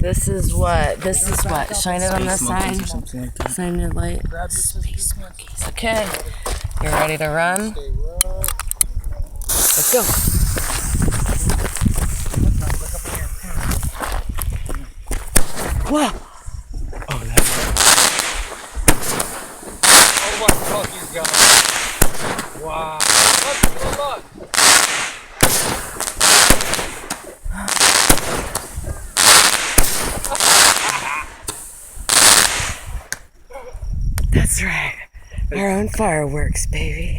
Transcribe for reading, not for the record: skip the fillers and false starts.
This is what? Shine it on the side. Shine it light. Space monkeys. Okay. You ready to run? Let's go. Wow. Oh, that's it. Oh, what the fuck he's got? Wow. Look. That's right. Our own fireworks, baby.